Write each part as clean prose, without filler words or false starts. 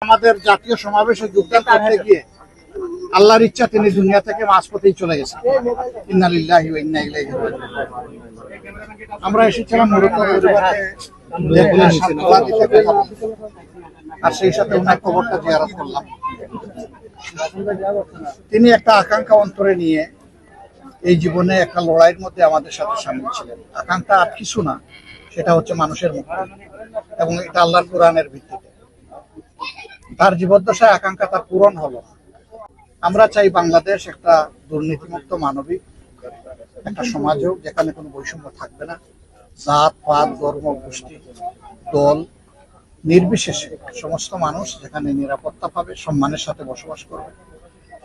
আমাদের জাতীয় সমাবেশে যোগদান করতে গিয়ে আল্লাহর ইচ্ছা তিনি দুনিয়া থেকে মাঝপথেই চলে গেছেন। ইন্না লিল্লাহি ওয়া ইন্না ইলাইহি রাজিউন। আমরা এসেছিলাম মূলত পরিবারকে দেখে সান্ত্বনা দিতে, কথা বলতে, আর সেই সাথে ওনার কবরটা জিয়ারত করলাম। তিনি একটা আকাঙ্ক্ষা অন্তরে নিয়ে এই জীবনে একটা লড়াইয়ের মধ্যে আমাদের সাথে সামিল ছিলেন। আকাঙ্ক্ষা আর কিছু না, সেটা হচ্ছে মানুষের মুক্তি, এবং এটা আল্লাহর কোরআনের ভিত্তিতে। তার জীবদ্দশায় আকাঙ্ক্ষা তার পূরণ হলো। আমরা চাই বাংলাদেশ একটা দুর্নীতিমুক্ত মানবিক একটা সমাজ হোক, যেখানে কোনো বৈষম্য থাকবে না। জাত পাত ধর্ম গোষ্ঠী দল নির্বিশেষে সমস্ত মানুষ যেখানে নিরাপত্তা পাবে, সম্মানের সাথে বসবাস করবে,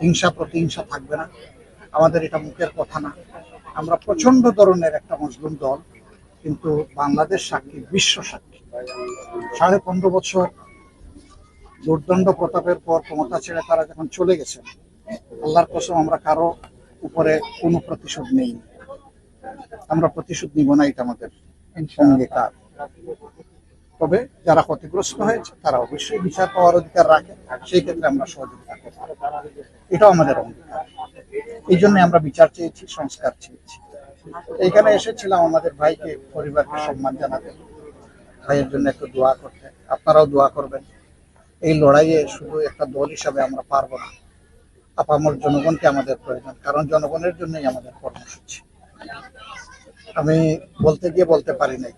হিংসা প্রতিহিংসা থাকবে না। আমাদের এটা মুখের কথা না, আমরা প্রচন্ড ধরনের একটা মজলুম দল, কিন্তু বাংলাদেশ সাক্ষী, বিশ্ব সাক্ষী। 15.5 বছর দুর্দণ্ড প্রতাপের পর ক্ষমতা ছেড়ে তারা যখন চলে গেছেন, আল্লাহর কসম আমরা কারো উপরে কোনো প্রতিশোধ নেই, আমরা প্রতিশোধ নিব না, এটা আমাদের অঙ্গীকার। তবে যারা ক্ষতিগ্রস্ত হয়েছে তারা অবশ্যই বিচার পাওয়ার অধিকার রাখে, সেই ক্ষেত্রে আমরা সহযোগিতা করব, এটাও আমাদের অঙ্গীকার। এই জন্য আমরা বিচার চেয়েছি, সংস্কার চেয়েছি। এইখানে এসেছিলাম আমাদের ভাইকে, পরিবারকে সম্মান জানাতে, ভাইয়ের জন্য একটু দোয়া করতে। আপনারাও দোয়া করবেন। এই লড়াইয়ে শুধু একটা দল হিসাবে আমরা পারবো না, আপামর জনগণকে আমাদের প্রয়োজন, কারণ জনগণের জন্যই আমাদের কর্মসূচি। আমি বলতে গিয়ে বলতে পারি নাই,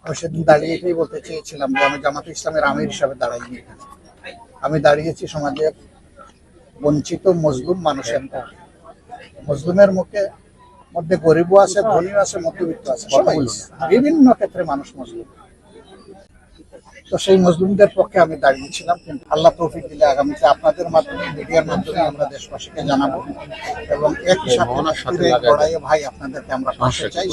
আমি সেদিন দাঁড়িয়ে এটাই বলতে চেয়েছিলাম যে আমি জামাতে ইসলামের আমির হিসাবে দাঁড়াইনি, আমি দাঁড়িয়েছি সমাজের বঞ্চিত মজলুম মানুষের। মজলুমের মধ্যে গরিবও আছে, ধনীও আছে, মধ্যবিত্ত আছে, সবাই বিভিন্ন ক্ষেত্রে মানুষ মজলুম। তো সেই মজলুমদের পক্ষে আমি দাঁড়িয়েছিলাম, কিন্তু আল্লাহ তৌফিক দিলে আগামীতে আপনাদের মাধ্যমে, মিডিয়ার মাধ্যমে আমরা দেশবাসীকে জানাবো, এবং একই সাথে লড়াইয়ে ভাই আপনাদেরকে আমরা পাশে চাই।